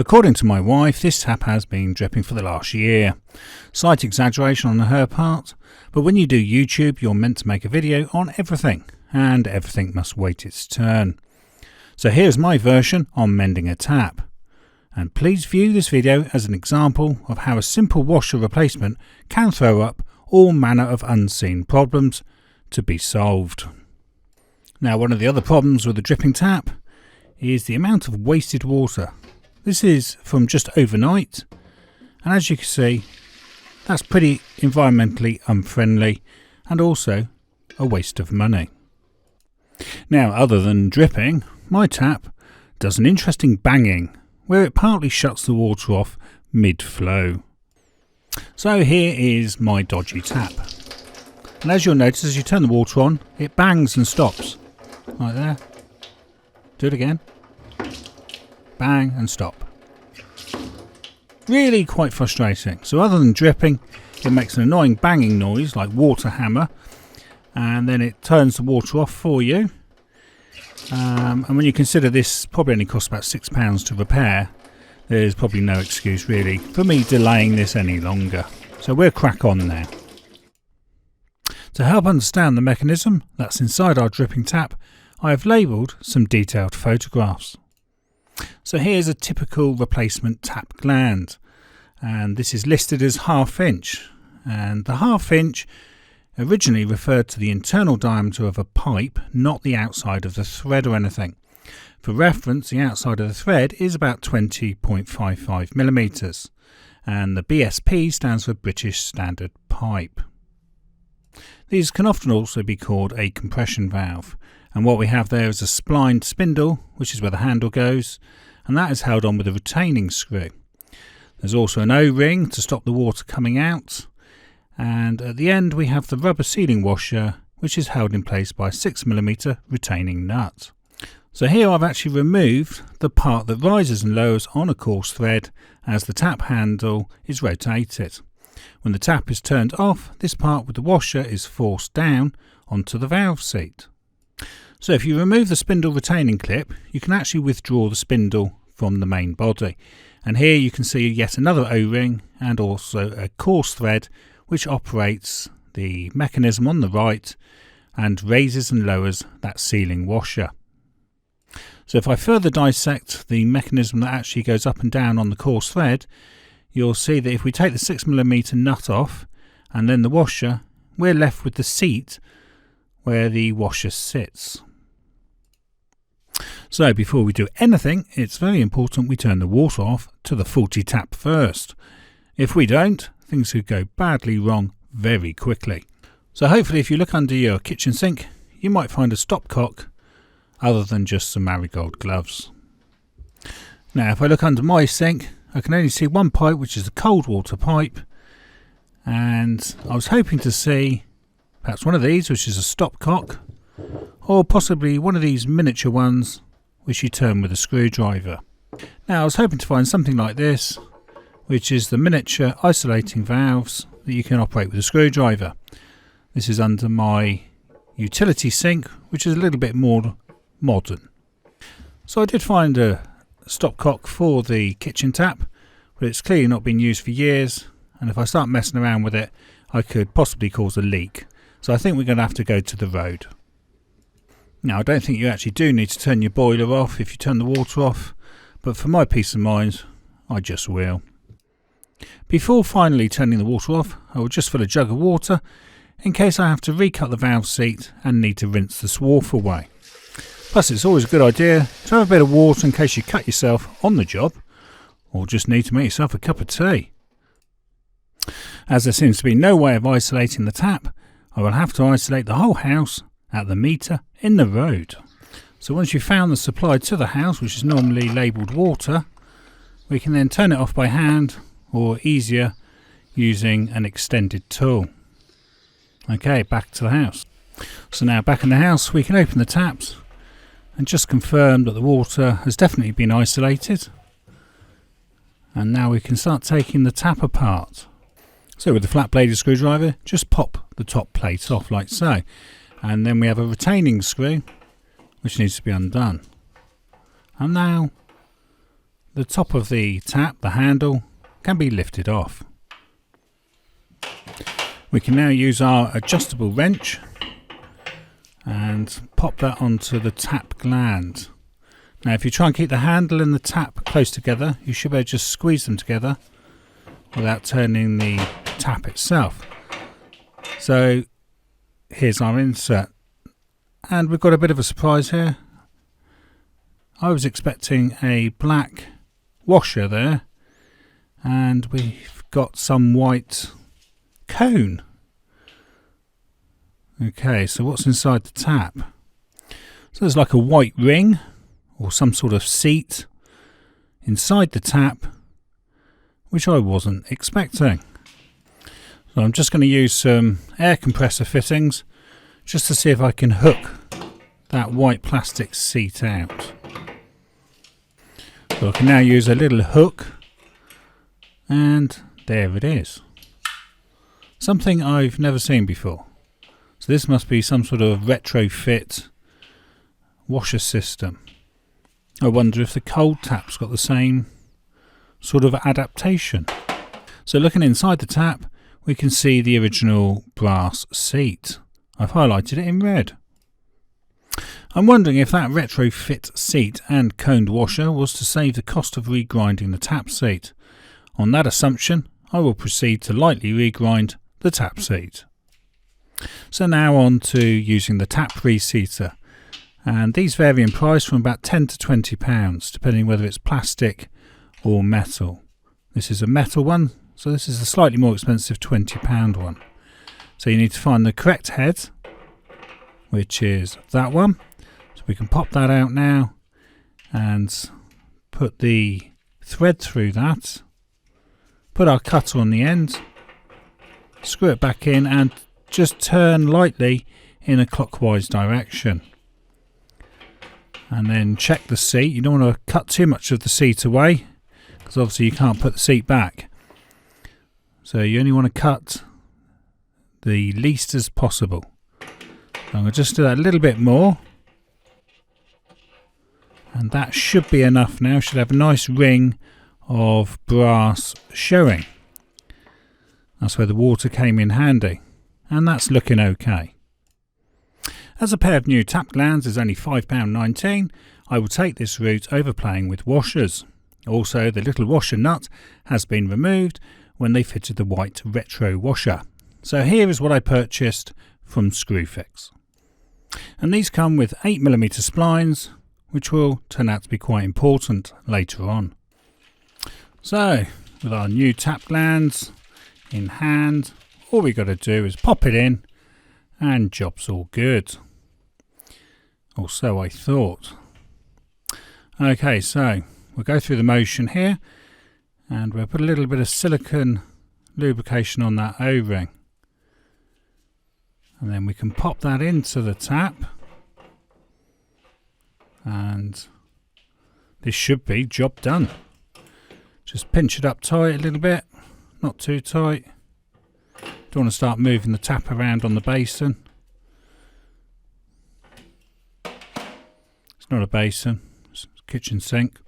According to my wife, this tap has been dripping for the last year. Slight exaggeration on her part, but when you do YouTube, you're meant to make a video on everything, and everything must wait its turn. So here's my version on mending a tap. And please view this video as an example of how a simple washer replacement can throw up all manner of unseen problems to be solved. Now, one of the other problems with a dripping tap is the amount of wasted water. This is from just overnight, and as you can see, that's pretty environmentally unfriendly and also a waste of money. Now, other than dripping, my tap does an interesting banging where it partly shuts the water off mid-flow. So here is my dodgy tap, and as you'll notice, as you turn the water on, it bangs and stops like there. Do it again. Bang and stop. Really quite frustrating. So other than dripping, it makes an annoying banging noise like water hammer, and then it turns the water off for you. And when you consider this probably only costs about £6 to repair, there's probably no excuse really for me delaying this any longer. So we'll crack on now. To help understand the mechanism that's inside our dripping tap, I have labelled some detailed photographs. So here's a typical replacement tap gland, and this is listed as 1/2 inch, and the 1/2 inch originally referred to the internal diameter of a pipe, not the outside of the thread or anything. For reference, the outside of the thread is about 20.55 millimeters, and the BSP stands for British Standard Pipe. These can often also be called a compression valve, and what we have there is a splined spindle, which is where the handle goes, and that is held on with a retaining screw. There's also an O-ring to stop the water coming out, and at the end we have the rubber sealing washer, which is held in place by a 6mm retaining nut. So here I've actually removed the part that rises and lowers on a coarse thread as the tap handle is rotated. When the tap is turned off, this part with the washer is forced down onto the valve seat. So if you remove the spindle retaining clip, you can actually withdraw the spindle from the main body. And here you can see yet another O-ring and also a coarse thread which operates the mechanism on the right and raises and lowers that sealing washer. So if I further dissect the mechanism that actually goes up and down on the coarse thread, you'll see that if we take the 6mm nut off and then the washer, we're left with the seat where the washer sits. So before we do anything, it's very important we turn the water off to the faulty tap first. If we don't, things could go badly wrong very quickly. So hopefully if you look under your kitchen sink, you might find a stopcock other than just some marigold gloves. Now if I look under my sink, I can only see one pipe, which is the cold water pipe, and I was hoping to see perhaps one of these, which is a stopcock, or possibly one of these miniature ones which you turn with a screwdriver. Now I was hoping to find something like this, which is the miniature isolating valves that you can operate with a screwdriver. This is under my utility sink, which is a little bit more modern. So I did find a stopcock for the kitchen tap, but it's clearly not been used for years, and if I start messing around with it, I could possibly cause a leak. So I think we're going to have to go to the road. Now I don't think you actually do need to turn your boiler off if you turn the water off, but for my peace of mind, I just will. Before finally turning the water off, I will just fill a jug of water in case I have to recut the valve seat and need to rinse the swarf away. Plus it's always a good idea to have a bit of water in case you cut yourself on the job or just need to make yourself a cup of tea. As there seems to be no way of isolating the tap, I will have to isolate the whole house at the meter in the road. So once you've found the supply to the house, which is normally labelled water, we can then turn it off by hand or easier using an extended tool. Okay, back to the house. So now back in the house we can open the taps and just confirm that the water has definitely been isolated, and now we can start taking the tap apart. So with the flat bladed screwdriver, just pop the top plate off like so, and then we have a retaining screw which needs to be undone. And now the top of the tap, the handle, can be lifted off. We can now use our adjustable wrench and pop that onto the tap gland. Now if you try and keep the handle and the tap close together, you should be able to just squeeze them together without turning the tap itself. So here's our insert, and we've got a bit of a surprise here. I was expecting a black washer there, and we've got some white cone. Okay, so what's inside the tap? So there's like a white ring or some sort of seat inside the tap, which I wasn't expecting. So I'm just going to use some air compressor fittings just to see if I can hook that white plastic seat out. So I can now use a little hook, and there it is. Something I've never seen before. So this must be some sort of retrofit washer system. I wonder if the cold tap's got the same sort of adaptation. So looking inside the tap, we can see the original brass seat. I've highlighted it in red. I'm wondering if that retrofit seat and coned washer was to save the cost of regrinding the tap seat. On that assumption, I will proceed to lightly regrind the tap seat. So now on to using the tap reseater, and these vary in price from about £10 to £20 depending whether it's plastic or metal. This is a metal one, so this is a slightly more expensive £20 one. So you need to find the correct head, which is that one. So we can pop that out now and put the thread through that, put our cutter on the end, screw it back in and just turn lightly in a clockwise direction. And then check the seat. You don't want to cut too much of the seat away, because obviously you can't put the seat back. So you only want to cut the least as possible. So I'm going to just do that a little bit more. And that should be enough now. Should have a nice ring of brass showing. That's where the water came in handy. And that's looking okay. As a pair of new tap glands is only £5.19, I will take this route over playing with washers. Also, the little washer nut has been removed when they fitted the white retro washer. So here is what I purchased from Screwfix. And these come with 8mm splines, which will turn out to be quite important later on. So, with our new tap glands in hand, all we got to do is pop it in and job's all good. Or so I thought. Okay, so we'll go through the motion here and we'll put a little bit of silicone lubrication on that O-ring. And then we can pop that into the tap. And this should be job done. Just pinch it up tight a little bit, not too tight. Don't want to start moving the tap around on the basin. It's not a basin, it's a kitchen sink.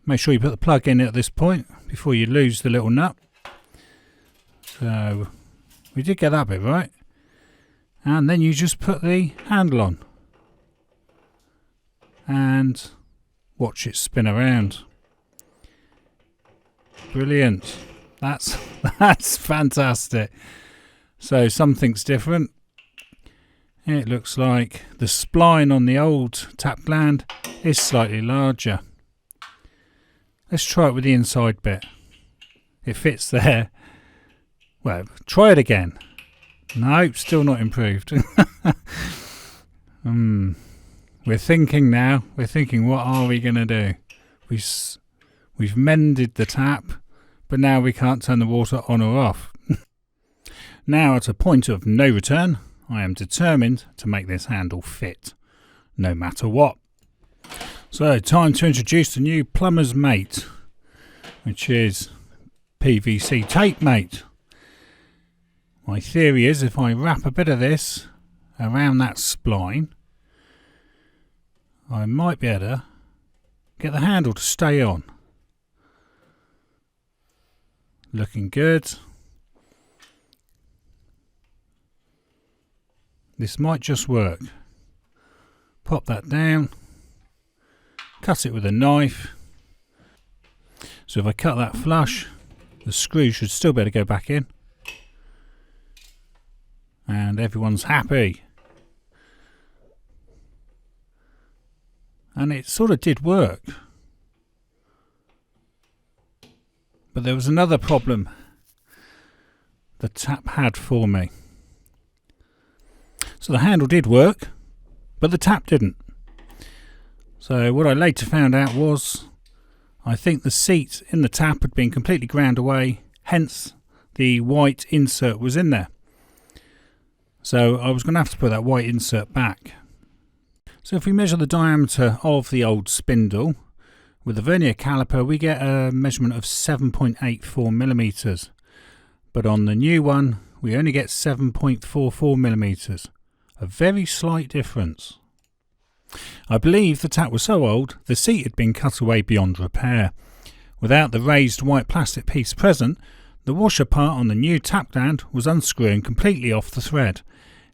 Make sure you put the plug in at this point before you lose the little nut. So we did get that bit right. And then you just put the handle on and watch it spin around. Brilliant. That's fantastic. So something's different. It looks like the spline on the old tap gland is slightly larger. Let's try it with the inside bit. It fits there. Well, try it again. No, still not improved. We're thinking now. We're thinking, what are we going to do? We've mended the tap, but now we can't turn the water on or off. Now, at a point of no return, I am determined to make this handle fit, no matter what. So, time to introduce the new plumber's mate, which is PVC tape mate. My theory is if I wrap a bit of this around that spline, I might be able to get the handle to stay on. Looking good. This might just work. Pop that down. Cut it with a knife. So if I cut that flush, the screw should still be able to go back in. And everyone's happy. And it sort of did work. But there was another problem the tap had for me. So the handle did work, but the tap didn't. So what I later found out was, I think the seat in the tap had been completely ground away, hence the white insert was in there. So I was going to have to put that white insert back. So if we measure the diameter of the old spindle, with the vernier caliper we get a measurement of 7.84 millimeters, but on the new one we only get 7.44 millimeters. A very slight difference. I believe the tap was so old the seat had been cut away beyond repair. Without the raised white plastic piece present, the washer part on the new tap gland was unscrewing completely off the thread,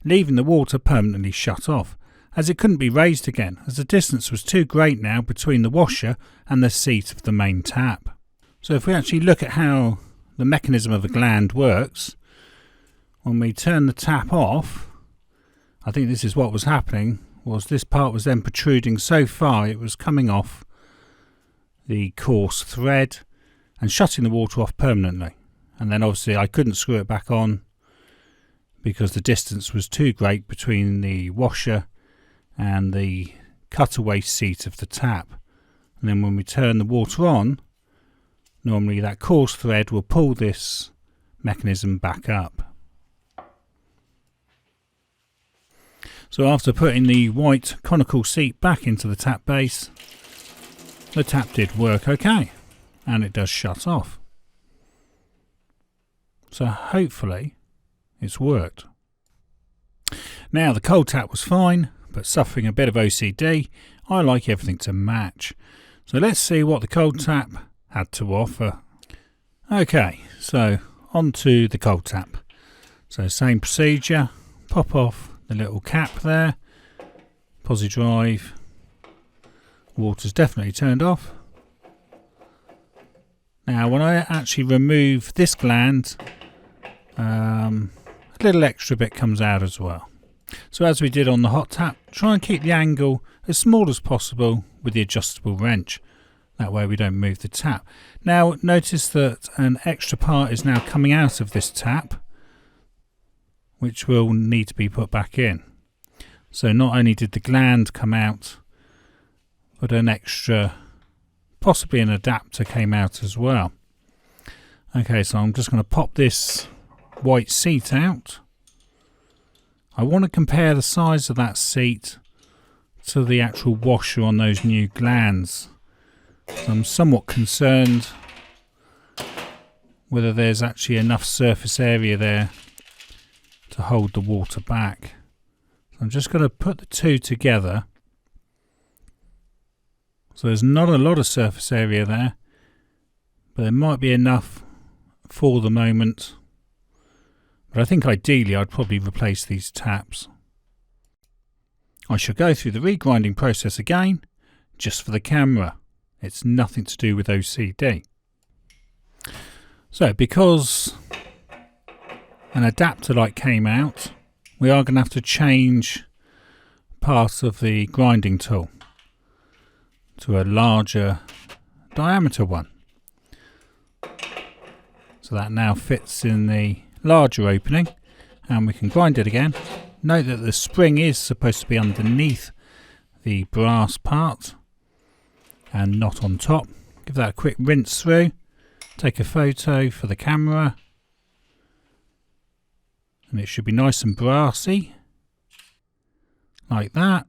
leaving the water permanently shut off, as it couldn't be raised again, as the distance was too great now between the washer and the seat of the main tap. So if we actually look at how the mechanism of a gland works, when we turn the tap off, I think this is what was happening, was this part was then protruding so far it was coming off the coarse thread and shutting the water off permanently. And then obviously I couldn't screw it back on because the distance was too great between the washer and the cutaway seat of the tap. And then when we turn the water on, normally that coarse thread will pull this mechanism back up. So after putting the white conical seat back into the tap base, the tap did work okay, and it does shut off. So hopefully it's worked. Now the cold tap was fine, but suffering a bit of OCD, I like everything to match. So let's see what the cold tap had to offer. Okay, so on to the cold tap. So same procedure, pop off the little cap there, posi drive, water's definitely turned off. Now when I actually remove this gland, a little extra bit comes out as well. So as we did on the hot tap, try and keep the angle as small as possible with the adjustable wrench. That way we don't move the tap. Now notice that an extra part is now coming out of this tap, which will need to be put back in. So not only did the gland come out, but an extra, possibly an adapter, came out as well. Okay, so I'm just going to pop this white seat out. I want to compare the size of that seat to the actual washer on those new glands. So I'm somewhat concerned whether there's actually enough surface area there to hold the water back. So I'm just going to put the two together. So there's not a lot of surface area there, but there might be enough for the moment. But I think ideally I'd probably replace these taps. I shall go through the regrinding process again, just for the camera. It's nothing to do with OCD. So because an adapter light came out, we are going to have to change part of the grinding tool to a larger diameter one. So that now fits in the larger opening, and we can grind it again. Note that the spring is supposed to be underneath the brass part and not on top. Give that a quick rinse through, take a photo for the camera, and it should be nice and brassy like that.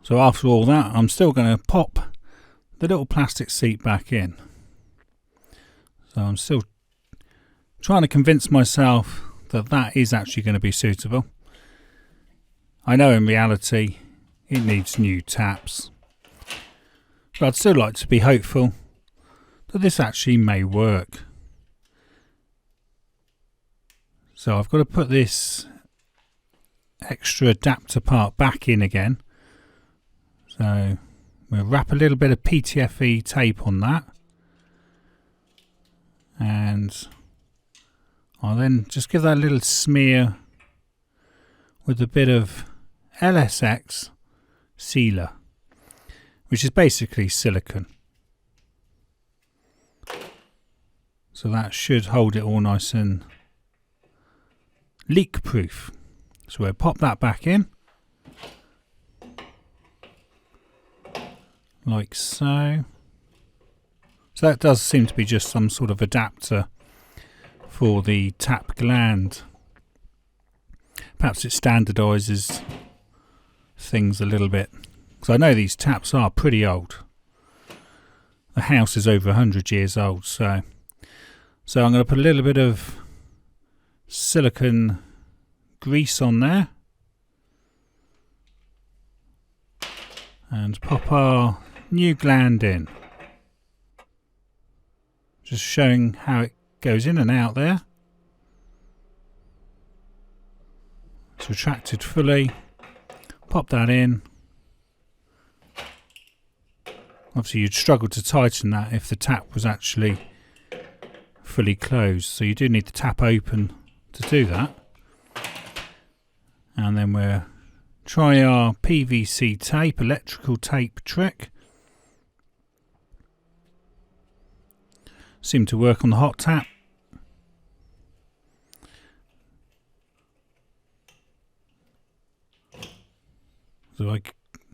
So after all that, I'm still going to pop the little plastic seat back in. So I'm still trying to convince myself that that is actually going to be suitable. I know in reality it needs new taps. But I'd still like to be hopeful that this actually may work. So I've got to put this extra adapter part back in again. So we'll wrap a little bit of PTFE tape on that. And I'll then just give that a little smear with a bit of LSX sealer, which is basically silicone. So that should hold it all nice and leak proof. So we'll pop that back in like so. So that does seem to be just some sort of adapter for the tap gland. Perhaps it standardises things a little bit, because I know these taps are pretty old. The house is over 100 years old, so I'm going to put a little bit of silicone grease on there and pop our new gland in, just showing how it goes in and out there. It's retracted fully. Pop that in. Obviously you'd struggle to tighten that if the tap was actually fully closed, so you do need the tap open to do that. And then we'll try our PVC tape, electrical tape trick. Seemed to work on the hot tap. So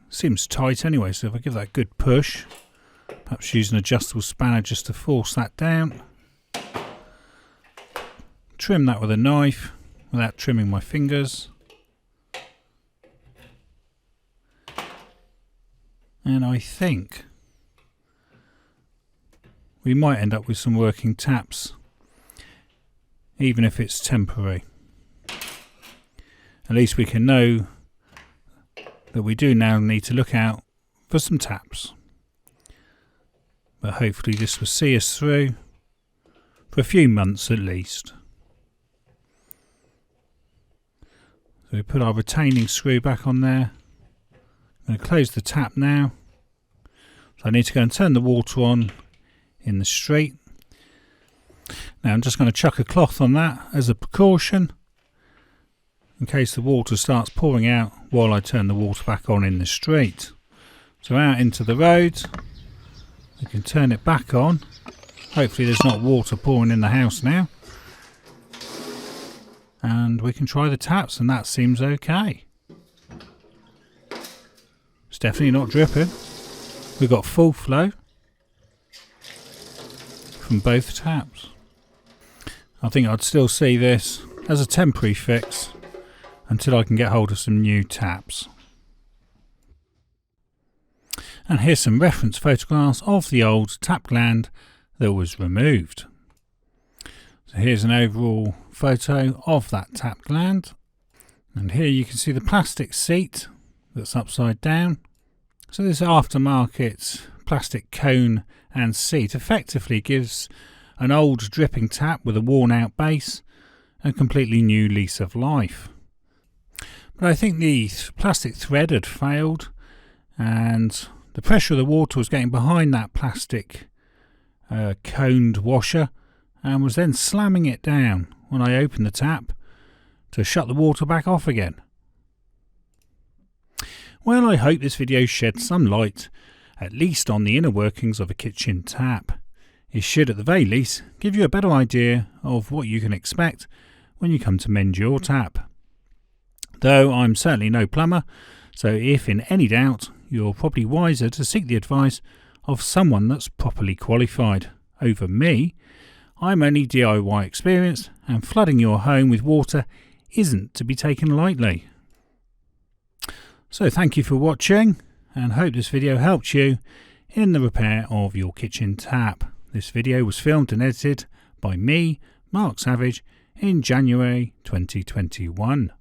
seems tight anyway, so if I give that a good push, perhaps use an adjustable spanner just to force that down. Trim that with a knife without trimming my fingers. And I think we might end up with some working taps, even if it's temporary. At least we can know that we do now need to look out for some taps. But hopefully this will see us through for a few months at least. So we put our retaining screw back on there. I'm going to close the tap now. So I need to go and turn the water on in the street. Now I'm just going to chuck a cloth on that as a precaution, in case the water starts pouring out while I turn the water back on in the street. So out into the road, I can turn it back on. Hopefully there's not water pouring in the house now. And we can try the taps, and that seems okay. It's definitely not dripping. We've got full flow from both taps. I think I'd still see this as a temporary fix until I can get hold of some new taps. And here's some reference photographs of the old tap gland that was removed. So here's an overall photo of that tap gland, and here you can see the plastic seat that's upside down. So this aftermarket plastic cone and seat effectively gives an old dripping tap with a worn out base a completely new lease of life. But I think the plastic thread had failed, and the pressure of the water was getting behind that plastic coned washer and was then slamming it down when I opened the tap to shut the water back off again. Well, I hope this video sheds some light, at least on the inner workings of a kitchen tap. It should at the very least give you a better idea of what you can expect when you come to mend your tap. Though I'm certainly no plumber, so if in any doubt, you're probably wiser to seek the advice of someone that's properly qualified. Over me, I'm only DIY experienced, and flooding your home with water isn't to be taken lightly. So thank you for watching, and hope this video helped you in the repair of your kitchen tap. This video was filmed and edited by me, Mark Savage, in January 2021.